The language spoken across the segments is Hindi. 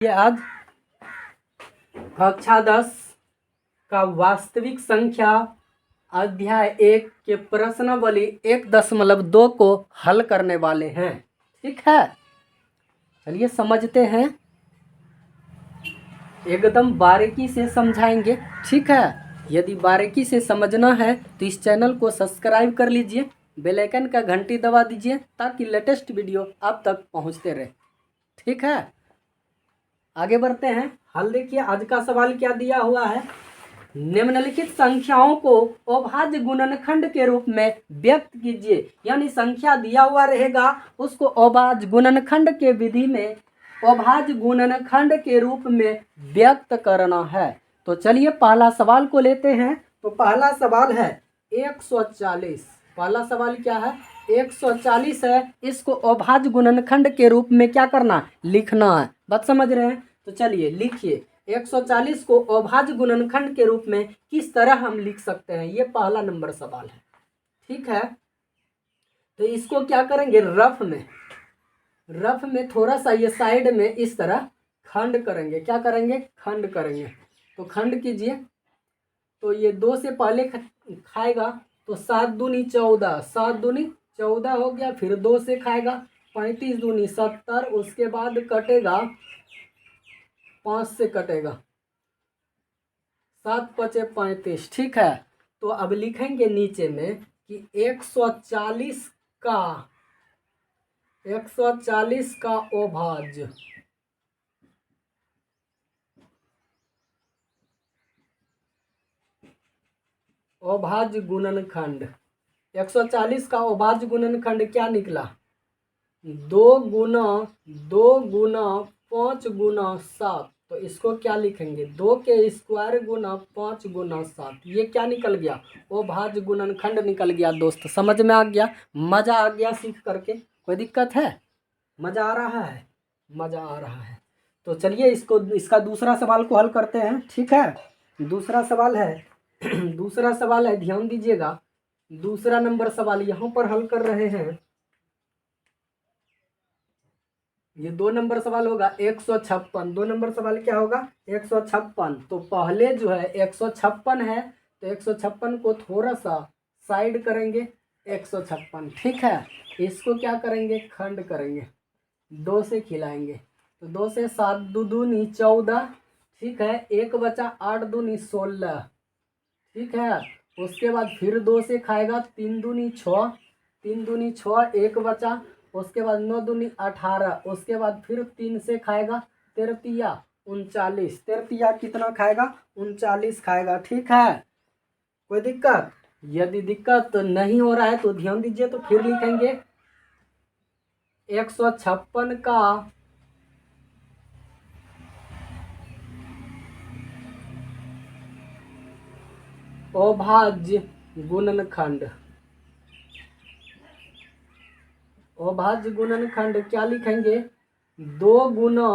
ये आज कक्षा 10 का वास्तविक संख्या अध्याय 1 के प्रश्नावली 1.2 को हल करने वाले हैं। ठीक है, चलिए समझते हैं, एकदम बारीकी से समझाएंगे। ठीक है, यदि बारीकी से समझना है तो इस चैनल को सब्सक्राइब कर लीजिए, बेल आइकन का घंटी दबा दीजिए ताकि लेटेस्ट वीडियो आप तक पहुंचते रहे। ठीक है, आगे बढ़ते हैं। हल देखिए, आज का सवाल क्या दिया हुआ है। निम्नलिखित संख्याओं को अभाज्य गुणनखंड के रूप में व्यक्त कीजिए। यानी संख्या दिया हुआ रहेगा, उसको अभाज्य गुणनखंड के विधि में अभाज्य गुणनखंड के रूप में व्यक्त करना है। तो चलिए पहला सवाल को लेते हैं। तो पहला सवाल है 140। पहला सवाल क्या है? 140 है। इसको अभाज्य गुणनखंड के रूप में क्या करना, लिखना है। बात समझ रहे हैं? तो चलिए लिखिए, 140 को अभाज्य गुणनखंड के रूप में किस तरह हम लिख सकते हैं, ये पहला नंबर सवाल है। ठीक है, तो इसको क्या करेंगे, रफ में थोड़ा सा ये साइड में इस तरह खंड करेंगे। क्या करेंगे? खंड करेंगे। तो खंड कीजिए। तो ये 2 से पहले खाएगा तो 7 दूनी 14, 7 दूनी 14 हो गया। फिर 2 से खाएगा 35 दूनी 70, उसके बाद कटेगा 5 से कटेगा 7 पचे 35। ठीक है, तो अब लिखेंगे नीचे में कि 140 का अभाज्य गुणनखंड, 140 का अभाज्य गुणनखंड क्या निकला? 2 गुना 5 गुना 7। तो इसको क्या लिखेंगे? 2 के स्क्वायर गुना 5 गुना 7। ये क्या निकल गया? अभाज्य गुणनखंड निकल गया। दोस्त समझ में आ गया? मज़ा आ गया सीख करके? कोई दिक्कत है? मज़ा आ रहा है? मज़ा आ रहा है तो चलिए इसका दूसरा सवाल को हल करते हैं। ठीक है, दूसरा सवाल है दूसरा सवाल है, ध्यान दीजिएगा। दूसरा नंबर सवाल यहाँ पर हल कर रहे हैं। ये 2 नंबर सवाल होगा 156। 2 नंबर सवाल क्या होगा? 156। तो पहले जो है 156 है, तो 156 को थोड़ा सा साइड करेंगे 156। ठीक है, इसको क्या करेंगे? खंड करेंगे, 2 से खिलाएंगे। तो 2 से 7 दूनी 14। ठीक है, 1 बचा 8 दूनी 16। ठीक है, उसके बाद फिर 2 से खाएगा 3 दूनी 6, 3 दूनी 6, 1 बचा। उसके बाद 9 दूनी 18। उसके बाद फिर 3 से खाएगा 13 39। 13 कितना खाएगा? 39 खाएगा। ठीक है, कोई दिक्कत? यदि दिक्कत नहीं हो रहा है तो ध्यान दीजिए। तो फिर लिखेंगे 156 का अभाज्य गुणनखंड। अभाज्य गुणनखंड क्या लिखेंगे? 2 गुना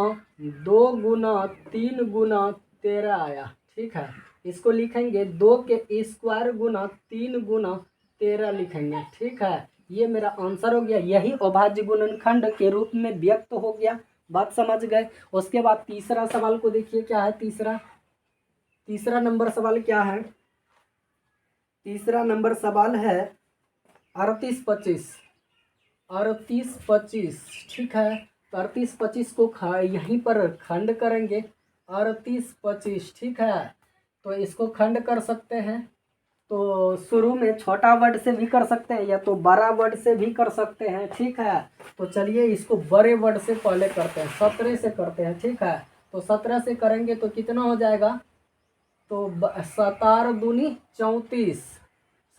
3 गुना 13 आया। ठीक है, इसको लिखेंगे 2 के स्क्वायर गुना 3 गुना 13 लिखेंगे। ठीक है, ये मेरा आंसर हो गया। यही अभाज्य गुणनखंड के रूप में व्यक्त हो गया। बात समझ गए? उसके बाद तीसरा सवाल को देखिए, क्या है तीसरा नंबर सवाल क्या है? तीसरा नंबर सवाल है 38 25। 38 25। ठीक है, तो 38 25 को यहीं पर खंड करेंगे 38 25। ठीक है, तो इसको खंड कर सकते हैं। तो शुरू में छोटा वर्ड से भी कर सकते हैं या तो बड़ा वर्ड से भी कर सकते हैं। ठीक है, तो चलिए इसको बड़े वर्ड से पहले करते हैं, 17 से करते हैं। ठीक है, तो 17 से करेंगे तो कितना हो जाएगा? तो 17 दूनी 34,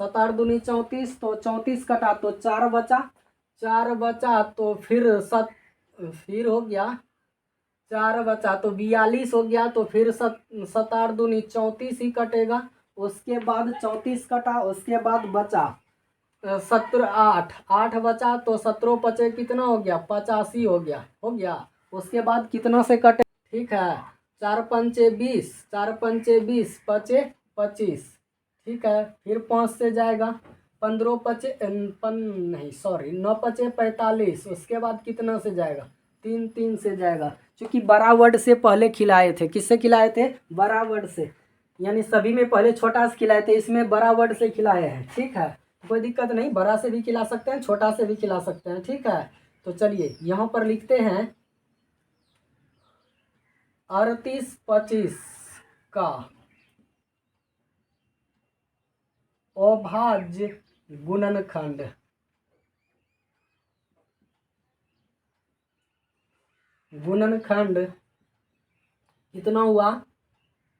17 दूनी 34। तो 34 कटा तो 4 बचा, 4 बचा तो फिर हो गया 4 बचा तो 42 हो गया। तो फिर 17 दूनी 34 ही कटेगा। उसके बाद 34 कटा, उसके बाद बचा 8 बचा। तो 17 पचे कितना हो गया? 85 हो गया। उसके बाद कितना से कटे? ठीक है, 4 पंचे 20, 4 पंचे 20, पचे 25। ठीक है, फिर 5 से जाएगा 15 पचे नहीं सॉरी 9 पचे 45। उसके बाद कितना से जाएगा? 3 3 से जाएगा, क्योंकि बड़ा वर्ड से पहले खिलाए थे। किससे खिलाए थे? बड़ा वर्ड से, यानी सभी में पहले छोटा से खिलाए थे, इसमें बड़ा वर्ड से खिलाए हैं। ठीक है, कोई दिक्कत नहीं, बड़ा से भी खिला सकते हैं, छोटा से भी खिला सकते हैं। ठीक है, तो चलिए यहाँ पर लिखते हैं 38 25 का अभाज्य गुणनखंड। गुणनखंड कितना हुआ?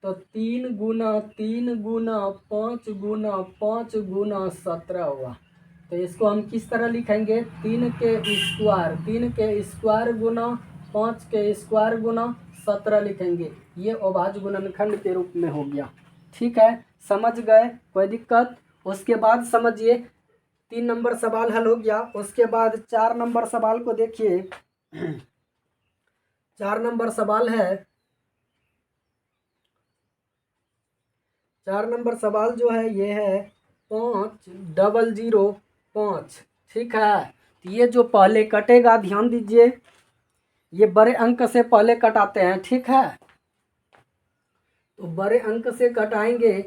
तो 3 गुना 3 गुना 5 गुना 5 गुना 17 हुआ। तो इसको हम किस तरह लिखेंगे? 3 के स्क्वायर गुना 5 के स्क्वायर गुना 17 लिखेंगे। ये अभाज्य गुणनखंड के रूप में हो गया। ठीक है, समझ गए? कोई दिक्कत? उसके बाद समझिए 3 नंबर सवाल हल हो गया। उसके बाद 4 नंबर सवाल को देखिए। 4 नंबर सवाल है, 4 नंबर सवाल जो है ये है 5005। ठीक है, तो ये जो पहले कटेगा, ध्यान दीजिए, ये बड़े अंक से पहले कटाते हैं। ठीक है, तो बड़े अंक से कटाएंगे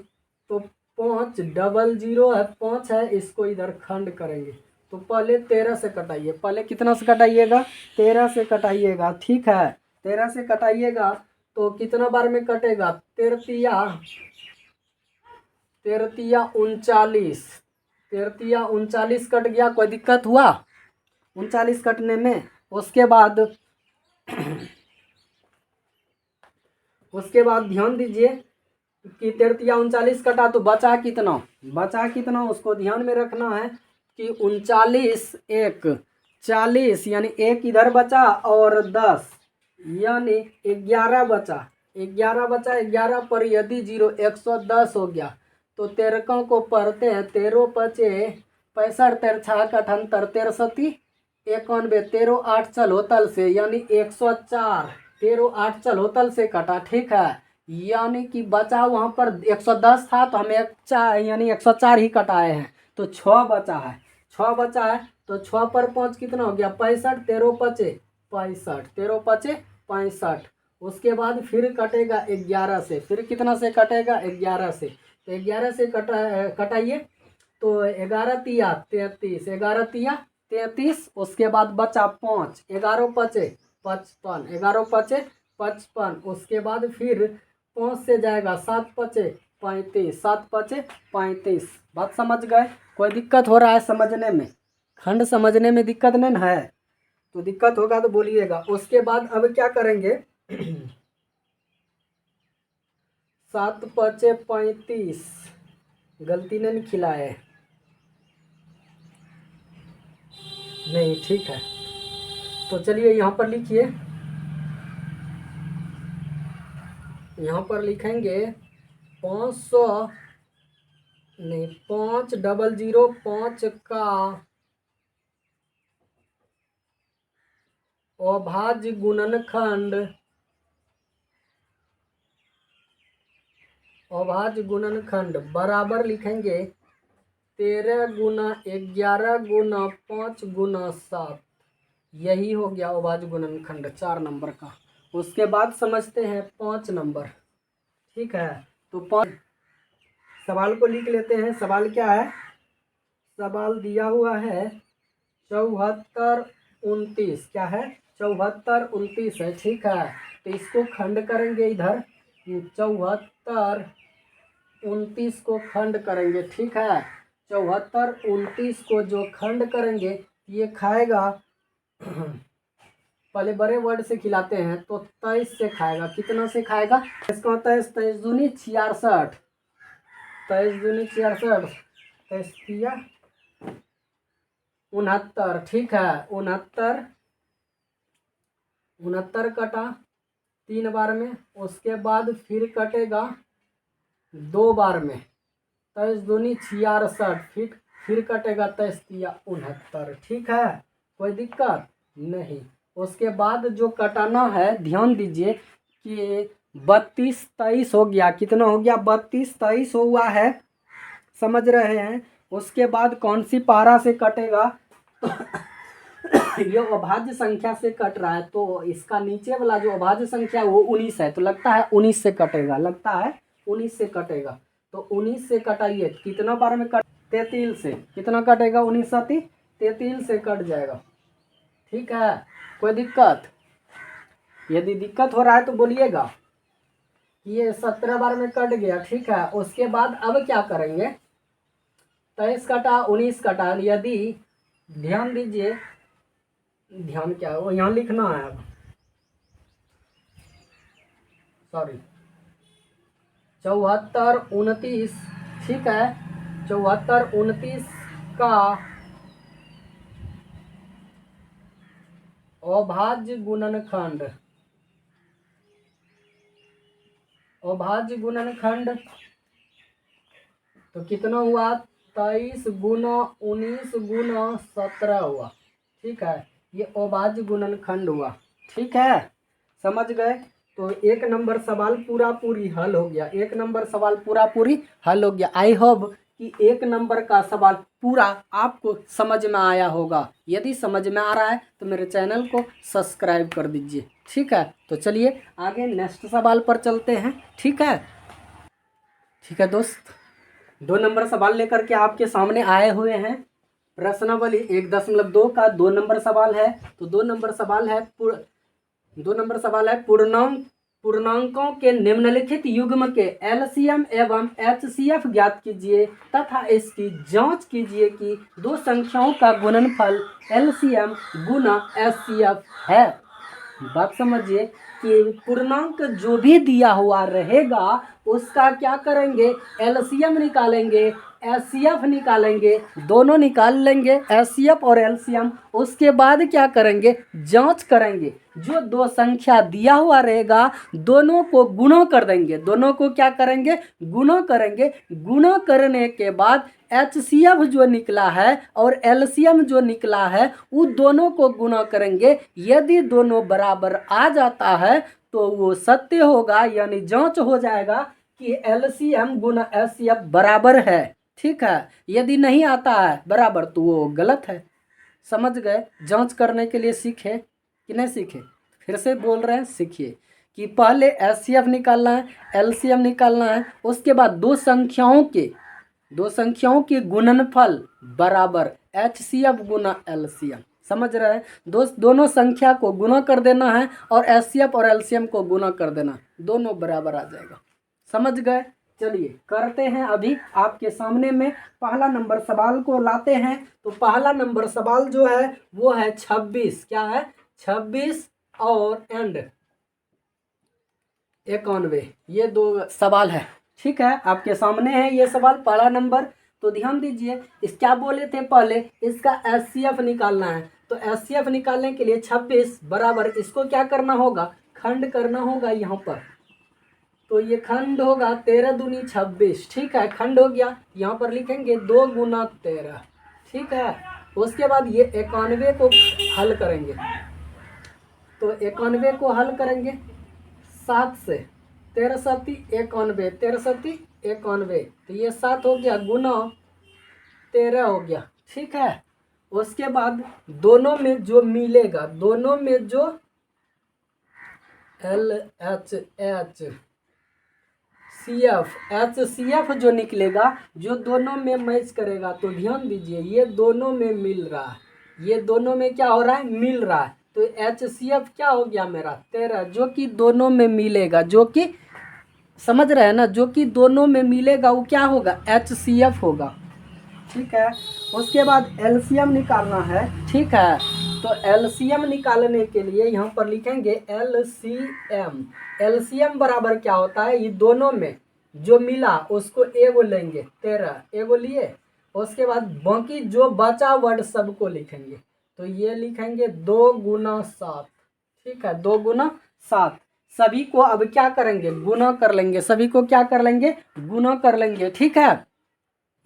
तो 500 है, 5 है, इसको इधर खंड करेंगे। तो पहले 13 से कटाइए। पहले कितना से कटाइएगा? 13 से कटाइएगा। ठीक है, 13 से कटाइएगा तो कितना बार में कटेगा? 13 39, 39 कट गया। कोई दिक्कत हुआ 39 कटने में? उसके बाद ध्यान दीजिए कि 39 कटा तो बचा कितना उसको ध्यान में रखना है कि 39 एक 40, यानी एक इधर बचा और 10 यानी 11 बचा। 11 पर यदि 0 110 हो गया तो 13 को पढ़ते हैं। 13 पचे 65, 13 78, 13 सती 91, 13 8 चल होतल से, यानी 104। 13 8 चल होतल से कटा। ठीक है, यानी कि बचा वहाँ पर 110 था तो हमें 4 यानी 104 ही कटाए हैं, तो 6 बचा है। 6 बचा है तो 6 पर 5 कितना हो गया? 65। 13 पचे 65, 13 पचे 65। उसके बाद फिर कटेगा 11 से। फिर कितना से कटेगा? 11 से। तो 11 से कटाइए तो 11 तिया 33, 11 तिया 33। उसके बाद बचा 5, 11 पचे 55, 11 पचे 55। उसके बाद फिर 5 से जाएगा 7 पचे 35, 7 पचे 35। बात समझ गए? कोई दिक्कत हो रहा है समझने में? खंड समझने में दिक्कत नहीं ना है? तो दिक्कत होगा तो बोलिएगा। उसके बाद अब क्या करेंगे? 7 पचे 35, गलती नहीं खिलाए नहीं। ठीक है, तो चलिए यहाँ पर लिखिए। यहाँ पर लिखेंगे 500 नहीं 500 का अभाज्य गुणनखंड बराबर लिखेंगे 13 गुना 11 गुना 5 गुना 7। यही हो गया अभाज्य गुणनखंड 4 नंबर का। उसके बाद समझते हैं 5 नंबर। ठीक है, तो 5 सवाल को लिख लेते हैं। सवाल क्या है? सवाल दिया हुआ है 74 29। क्या है? 74 29 है। ठीक है, तो इसको खंड करेंगे इधर। 74 29 को खंड करेंगे। ठीक है, 74 29 को जो खंड करेंगे ये खाएगा पहले बड़े वर्ड से खिलाते हैं तो 23 से खाएगा। कितना से खाएगा? इसका 23 23 दूनी 66, 23 दूनी 66, 23 किया 69। ठीक है, 69 कटा 3 बार में। उसके बाद फिर कटेगा 2 बार में, 23 दूनी 66, फिर कटेगा 23 तिया 69। ठीक है, कोई दिक्कत नहीं। उसके बाद जो कटाना है ध्यान दीजिए कि 32 23 हो गया। कितना हो गया? 32 23 हुआ है, समझ रहे हैं? उसके बाद कौन सी पारा से कटेगा? ये अभाज्य संख्या से कट रहा है, तो इसका नीचे वाला जो अभाज्य संख्या है वो 19 है, तो लगता है 19 से कटेगा, लगता है 19 से कटेगा। तो 19 से कटाइए, कितना बार में कट, 33 से। कितना कटेगा? 19 साथी 33 से कट जाएगा। ठीक है, कोई दिक्कत? यदि दिक्कत हो रहा है तो बोलिएगा। ये 17 बार में कट गया। ठीक है, उसके बाद अब क्या करेंगे? 23 कटा, 19 कटा। यदि ध्यान दीजिए, ध्यान क्या है वो यहाँ लिखना है, अब सॉरी, 74 29। ठीक है, 74 29 का अभाज्य गुणनखंड, अभाज्य गुणनखंड तो कितना हुआ? 23 गुना 19 गुना 17 हुआ। ठीक है, ये अभाज्य गुणनखंड हुआ। ठीक है, समझ गए? तो एक नंबर सवाल पूरा पूरी हल हो गया, एक नंबर सवाल पूरा पूरी हल हो गया। आई होप कि एक नंबर का सवाल पूरा आपको समझ में आया होगा। यदि समझ में आ रहा है तो मेरे चैनल को सब्सक्राइब कर दीजिए। ठीक है, तो चलिए आगे नेक्स्ट सवाल पर चलते हैं। ठीक है, ठीक है दोस्त, 2 नंबर सवाल लेकर के आपके सामने आए हुए हैं। प्रश्नावली 1.2 का 2 नंबर सवाल है। तो 2 नंबर सवाल है 2 नंबर सवाल है पूर्णांकों के निम्नलिखित युग्म के एलसीएम एवं एचसीएफ ज्ञात कीजिए तथा इसकी जांच कीजिए कि दो संख्याओं का गुणनफल एलसीएम गुना एचसीएफ है। बात समझिए कि पूर्णांक जो भी दिया हुआ रहेगा उसका क्या करेंगे? एलसीएम निकालेंगे, एचसीएफ निकालेंगे, दोनों निकाल लेंगे एचसीएफ और एलसीएम। उसके बाद क्या करेंगे? जांच करेंगे। जो दो संख्या दिया हुआ रहेगा दोनों को गुणा कर देंगे, दोनों को क्या करेंगे? गुणा करेंगे। गुणा करने के बाद एचसीएफ जो निकला है और एलसीएम जो निकला है उन दोनों को गुणा करेंगे। यदि दोनों बराबर आ जाता है तो वो सत्य होगा, यानी जांच हो जाएगा कि एलसीएम गुना एचसीएफ बराबर है। ठीक है, यदि नहीं आता है बराबर तो वो गलत है। समझ गए? जांच करने के लिए सीखे कि नहीं सीखे? फिर से बोल रहे हैं, सीखिए कि पहले एचसीएफ निकालना है, एलसीएम निकालना है, उसके बाद दो संख्याओं के गुणनफल बराबर एचसीएफ गुना एलसीएम। समझ रहे हैं दोस्त? दोनों संख्या को गुना कर देना है और एचसीएफ और एलसीएम को गुना कर देना, दोनों बराबर आ जाएगा। समझ गए? चलिए करते हैं अभी आपके सामने में पहला नंबर सवाल को लाते हैं। तो पहला नंबर सवाल जो है वो है 26। क्या है? 26 और एंड 91, ये 2 सवाल है। ठीक है, आपके सामने है ये सवाल, पहला नंबर। तो ध्यान दीजिए, इस क्या बोले थे पहले? इसका एचसीएफ निकालना है। तो एचसीएफ निकालने के लिए 26 बराबर इसको क्या करना होगा? खंड करना होगा यहाँ पर। तो ये खंड होगा 13 दूनी 26। ठीक है, खंड हो गया। यहाँ पर लिखेंगे 2 गुना 13। ठीक है, उसके बाद ये 91 को हल करेंगे। तो 91 को हल करेंगे 7 से, 13 सती 91, 13 सती 91। तो ये 7 हो गया गुना 13 हो गया। ठीक है, उसके बाद दोनों में जो मिलेगा, दोनों में जो LHH HCF जो निकलेगा, जो दोनों में मैच करेगा। तो ध्यान दीजिए, ये दोनों में मिल रहा है, ये दोनों में क्या हो रहा है? मिल रहा है। तो HCF क्या हो गया मेरा? 13, जो कि दोनों में मिलेगा, जो कि समझ रहे हैं ना, जो कि दोनों में मिलेगा वो क्या होगा? HCF होगा। ठीक है, उसके बाद एलसीएम निकालना है। ठीक है, तो एलसीएम निकालने के लिए यहाँ पर लिखेंगे एलसीएम। एलसीएम बराबर क्या होता है? ये दोनों में जो मिला उसको एगो लेंगे, 13 एगो लिए। उसके बाद बाकी जो बचा वर्ड सबको लिखेंगे। तो ये लिखेंगे 2 गुना 7। ठीक है, 2 गुना 7। सभी को अब क्या करेंगे? गुना कर लेंगे। सभी को क्या कर लेंगे? गुना कर लेंगे। ठीक है,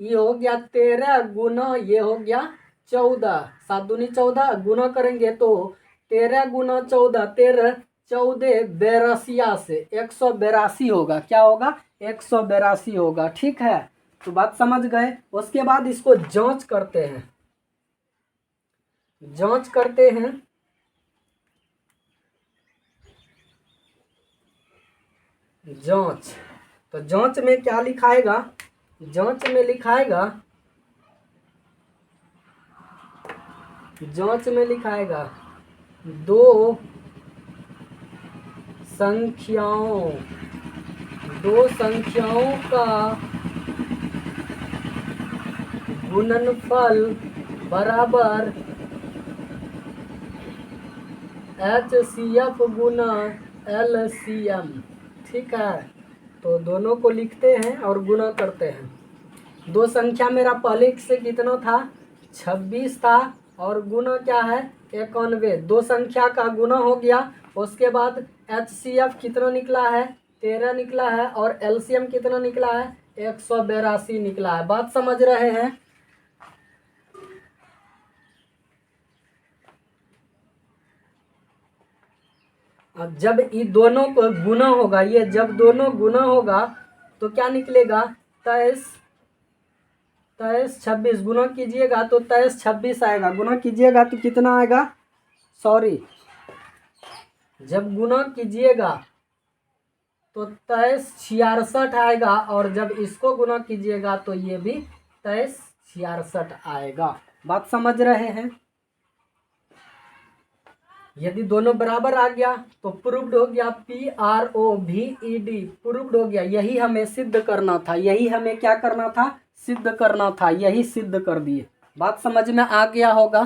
ये हो गया 13 गुना, ये हो गया 14, 7 दूनी 14, गुना करेंगे तो 13 गुना 14, 13 14 82 से 182 होगा। क्या होगा? 182 होगा। ठीक है, तो बात समझ गए। उसके बाद इसको जांच करते हैं। जांच करते हैं। जांच, तो जांच में क्या लिखाएगा? जांच में लिखाएगा, जांच में लिखाएगा दो संख्याओं का गुणनफल बराबर HCF गुना LCM। ठीक है, तो दोनों को लिखते हैं और गुना करते हैं। दो संख्या मेरा पहले से कितना था? 26 था, और गुना क्या है? 91। दो संख्या का गुना हो गया, उसके बाद HCF कितना निकला है? 13 निकला है, और LCM कितना निकला है? 182 निकला है। बात समझ रहे हैं? अब जब ये दोनों को गुना होगा, ये जब दोनों गुना होगा तो क्या निकलेगा? 23 26 गुना कीजिएगा तो 23 26 आएगा। गुना कीजिएगा तो कितना आएगा? सॉरी, जब गुना कीजिएगा तो 23 66 आएगा, और जब इसको गुना कीजिएगा तो ये भी 23 66 आएगा। बात समझ रहे हैं? यदि दोनों बराबर आ गया तो प्रूव्ड हो गया। PROVED, प्रूव्ड हो गया। यही हमें सिद्ध करना था, यही हमें क्या करना था? सिद्ध करना था। यही सिद्ध कर दिए। बात समझ में आ गया होगा?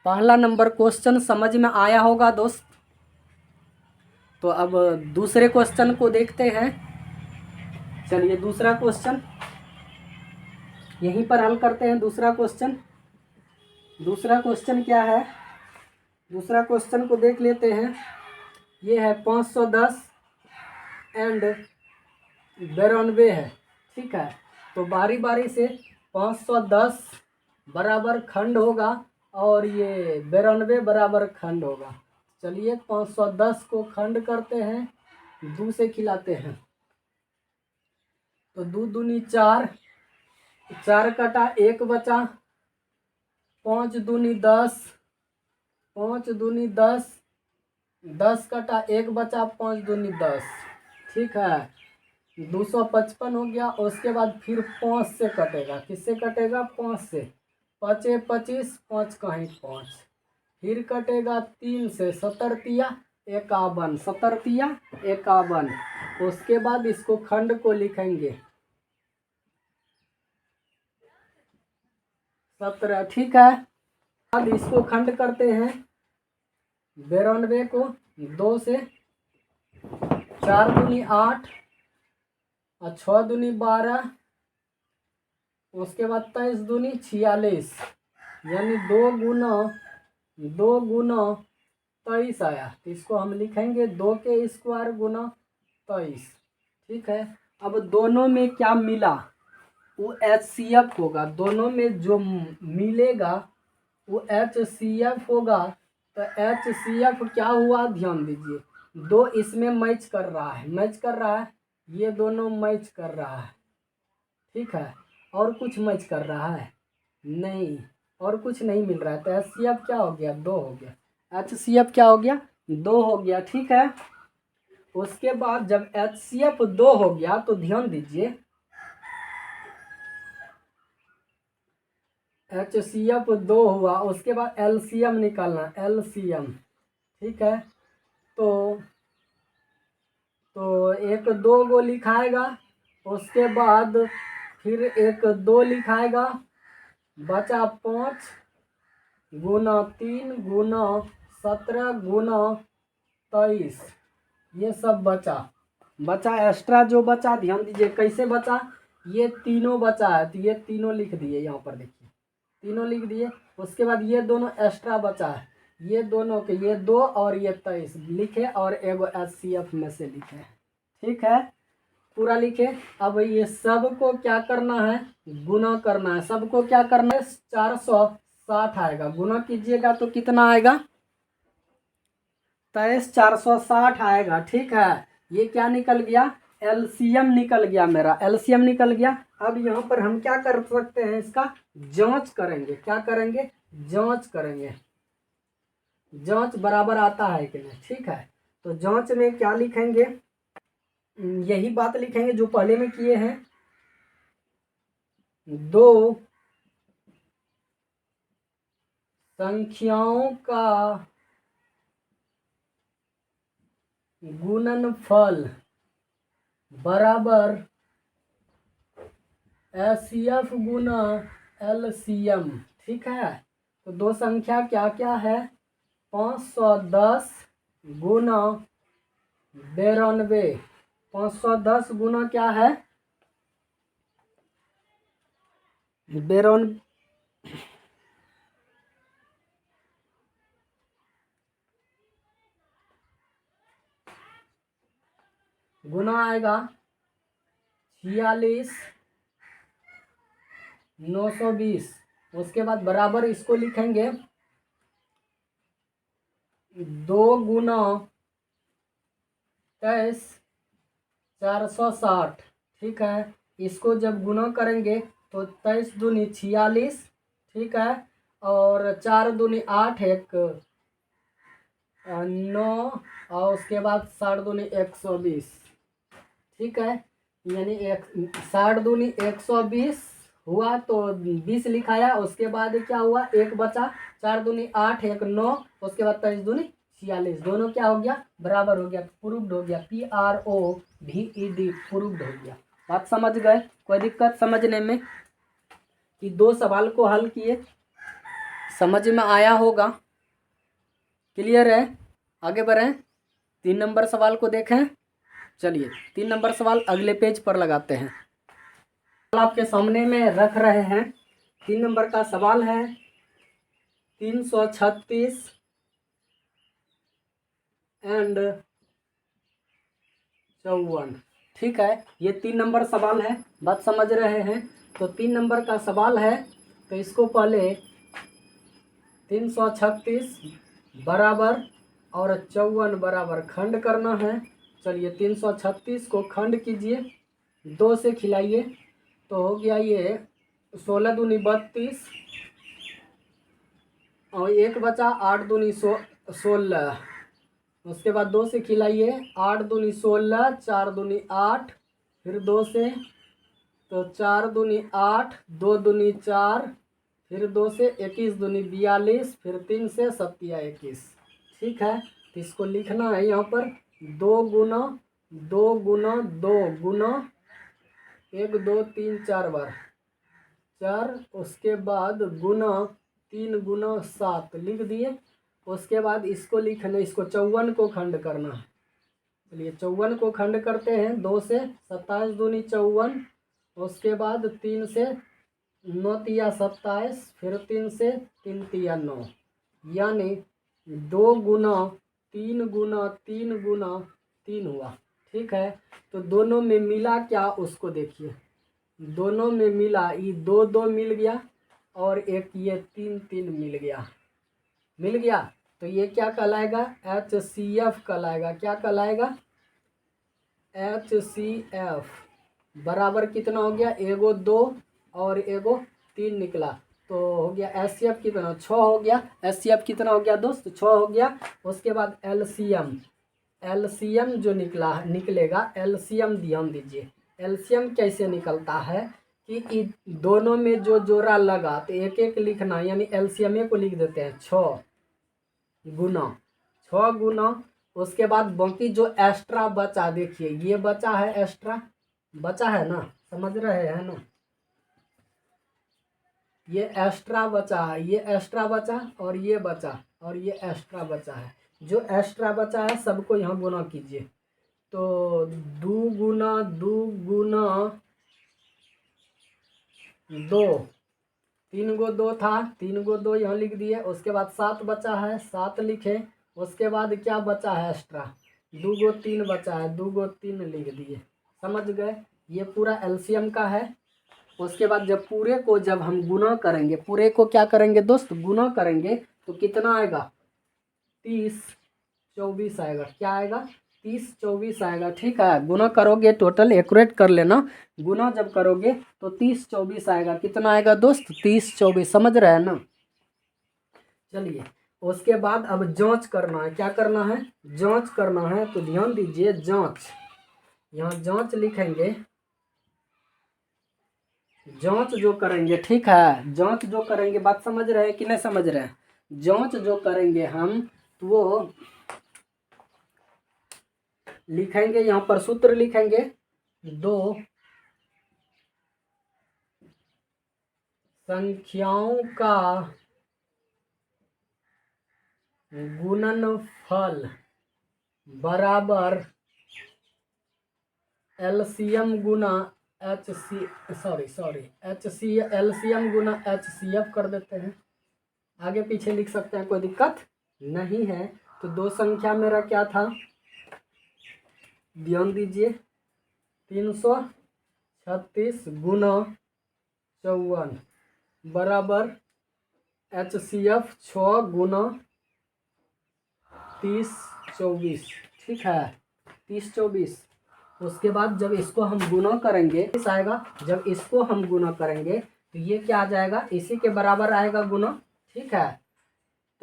पहला नंबर क्वेश्चन समझ में आया होगा दोस्त। तो अब दूसरे क्वेश्चन को देखते हैं। चलिए दूसरा क्वेश्चन यहीं पर हल करते हैं। दूसरा क्वेश्चन क्या है? दूसरा क्वेश्चन को देख लेते हैं। ये है 510 एंड 92 है। ठीक है, तो बारी बारी से 510 बराबर खंड होगा और ये 92 बराबर खंड होगा। चलिए 510 को खंड करते हैं, 2 से खिलाते हैं। तो 2 दूनी 4, 4 कटा 1 बचा, 5 दूनी 10, 5 दूनी 10, 10 कटा 1 बचा, 5 दूनी 10। ठीक है, 255 हो गया। उसके बाद फिर 5 से कटेगा। किससे कटेगा? 5 से। 5 25, 5 कहीं 5। फिर कटेगा 3 से, 7 तिया 51, 7 तिया 51। उसके बाद इसको खंड को लिखेंगे 17। ठीक है, अब इसको खंड करते हैं। 92 को 2 से, 4 दूनी 8 और 6 दूनी 12। उसके बाद 23 दूनी 46, यानी 2 गुना 23 आया। तो इसको हम लिखेंगे 2 के स्क्वायर गुना 23। ठीक है, अब दोनों में क्या मिला? वो HCF होगा। दोनों में जो मिलेगा वो HCF होगा। तो HCF क्या हुआ? ध्यान दीजिए, 2 इसमें मैच कर रहा है, ये दोनों मैच कर रहा है। ठीक है, और कुछ मैच कर रहा है? नहीं, और कुछ नहीं मिल रहा है। तो HCF क्या हो गया? 2 हो गया। HCF क्या हो गया? 2 हो गया। ठीक है, उसके बाद जब HCF 2 हो गया तो ध्यान दीजिए, HCF 2 हुआ। उसके बाद LCM निकालना, LCM। ठीक है, तो एक 2 गो लिखाएगा। उसके बाद फिर एक 2 लिखाएगा, बचा 5 गुना 3 गुना 17 गुना 23। ये सब बचा एक्स्ट्रा जो बचा, ध्यान दीजिए कैसे बचा। ये तीनों बचा है, तो ये तीनों लिख दिए। यहाँ पर देखिए, तीनों लिख दिए। उसके बाद ये दोनों एक्स्ट्रा बचा है, ये दोनों के, ये 2 और ये 23 लिखे, और एगो HCF में से लिखे। ठीक है, पूरा लिखे। अब ये सब को क्या करना है? गुना करना है। सबको क्या करना है? 460 आएगा। गुना कीजिएगा तो कितना आएगा? 23 460 आएगा। ठीक है, ये क्या निकल गया? LCM निकल गया। मेरा LCM निकल गया। अब यहाँ पर हम क्या कर सकते हैं? इसका जांच करेंगे। क्या करेंगे? जांच करेंगे। जांच बराबर आता है कि नहीं। ठीक है, तो जांच में क्या लिखेंगे, यही बात लिखेंगे जो पहले में किए हैं। दो संख्याओं का गुणनफल बराबर एचसीएफ गुना एलसीएम। ठीक है, तो दो संख्या क्या क्या है, 510 गुना 92। 510 गुना क्या है, 92, गुना आएगा 46,920। उसके बाद बराबर इसको लिखेंगे 2 गुना 23,460। ठीक है, इसको जब गुना करेंगे तो 23 दूनी 46। ठीक है, और 4 दूनी 8, 1 9, और उसके बाद 60 दूनी 120। ठीक है, यानी 60 दूनी 120 हुआ तो 20 लिखाया। उसके बाद क्या हुआ, 1 बचा, 4 दूनी 8, 1 9, उसके बाद 23 दूनी 46। दोनों क्या हो गया, बराबर हो गया, प्रूव्ड हो गया। PROVED, प्रूव्ड हो गया। बात समझ गए, कोई दिक्कत समझने में कि दो सवाल को हल किए, समझ में आया होगा, क्लियर है। आगे बढ़ें, 3 नंबर सवाल को देखें। चलिए 3 नंबर सवाल अगले पेज पर लगाते हैं, आपके सामने में रख रहे हैं। 3 नंबर का सवाल है 336 एंड 54। ठीक है, ये 3 नंबर सवाल है, बात समझ रहे हैं। तो 3 नंबर का सवाल है, तो इसको पहले 336 बराबर और 54 बराबर खंड करना है। चलिए 336 को खंड कीजिए, 2 से खिलाइए, तो हो गया ये 16 दूनी 32, और 1 बचा 8 दूनी 16। उसके बाद 2 से खिलाइए, 8 दूनी 16, 4 दूनी 8, फिर 2 से, तो 4 दूनी 8, 2 दूनी 4, फिर 2 से 21 दूनी 42, फिर 3 से 21। ठीक है, तो इसको लिखना है यहाँ पर 2 गुना 2 गुना 2 गुना 1 2 3 4 बार 4, उसके बाद गुना 3 गुना 7 लिख दिए। उसके बाद इसको लिखना, इसको 54 को खंड करना है। चलिए 54 को खंड करते हैं, 2 से 27 दूनी 54, उसके बाद 3 से 9 तिया 27, फिर 3 से 3 तिया 9, यानी 2 गुना 3 गुना 3 गुना 3 हुआ। ठीक है, तो दोनों में मिला क्या उसको देखिए, दोनों में मिला, ये 2 2 मिल गया और एक ये 3 3 मिल गया, मिल गया। तो ये क्या कहलाएगा, HCF कहलाएगा। क्या कहलाएगा, HCF बराबर कितना हो गया, एगो 2 और एगो 3 निकला, तो हो गया HCF कितना, 6 हो गया। HCF कितना हो गया दोस्त, 6 हो गया। उसके बाद LCM जो निकलेगा, LCM ध्यान दीजिए, LCM कैसे निकलता है कि दोनों में जो जोड़ा लगा तो एक एक लिखना, यानी LCM को लिख देते हैं 6 गुना, उसके बाद बाकी जो एक्स्ट्रा बचा, देखिए ये बचा है, एक्स्ट्रा बचा है ना, समझ रहे हैं ना, ये एक्स्ट्रा बचा है, ये एक्स्ट्रा बचा और ये बचा और ये एक्स्ट्रा बचा है। जो एक्स्ट्रा बचा है सबको यहाँ गुना कीजिए, तो 2 गुना 2 गुना 2, 3 गो 2 था, 3 गो 2 यहाँ लिख दिए। उसके बाद 7 बचा है, 7 लिखे। उसके बाद क्या बचा है एक्स्ट्रा, 2 गो 3 बचा है, 2 गो 3 लिख दिए। समझ गए, ये पूरा LCM का है। उसके बाद जब पूरे को जब हम गुना करेंगे, पूरे को क्या करेंगे दोस्त, गुना करेंगे, तो कितना आएगा, 30 24 आएगा। क्या आएगा, 30 24 आएगा। ठीक है, गुना करोगे, टोटल एक्यूरेट कर लेना, गुना जब करोगे तो 30 24 आएगा। कितना आएगा दोस्त, 30 24, समझ रहे हैं ना। चलिए उसके बाद अब जांच करना है। क्या करना है? जांच करना है। तो ध्यान दीजिए, जांच, यहाँ जांच लिखेंगे। जांच जो करेंगे, ठीक है, जांच जो करेंगे, बात समझ रहे हैं कि नहीं समझ रहे हैं? जांच जो करेंगे हम, तो वो लिखेंगे, यहाँ पर सूत्र लिखेंगे, 2 संख्याओं का गुणनफल बराबर एलसीएम गुना एलसीएम गुना एचसीएफ कर देते हैं। आगे पीछे लिख सकते हैं, कोई दिक्कत नहीं है। तो 2 संख्या मेरा क्या था? ध्यान दीजिए, 336 गुना 54 बराबर एचसीएफ 6 गुना 30 24, ठीक है, 30 24। उसके बाद जब इसको हम गुना करेंगे, इस आएगा, जब इसको हम गुना करेंगे तो ये क्या आ जाएगा? इसी के बराबर आएगा गुना, ठीक है।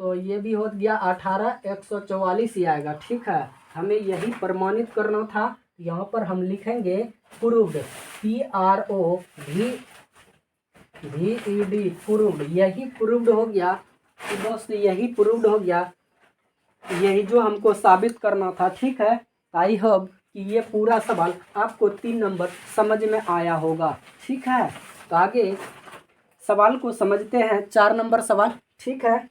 तो ये भी हो गया 18 144 ही आएगा, ठीक है। हमें यही प्रमाणित करना था। यहाँ पर हम लिखेंगे प्रूव्ड, PROVED, प्रूव्ड। यही प्रूव्ड हो गया। तो दोस्त यही प्रूव्ड हो गया, यही जो हमको साबित करना था, ठीक है। आई होप कि ये पूरा सवाल आपको 3 नंबर समझ में आया होगा, ठीक है। तो आगे सवाल को समझते हैं, 4 नंबर सवाल, ठीक है।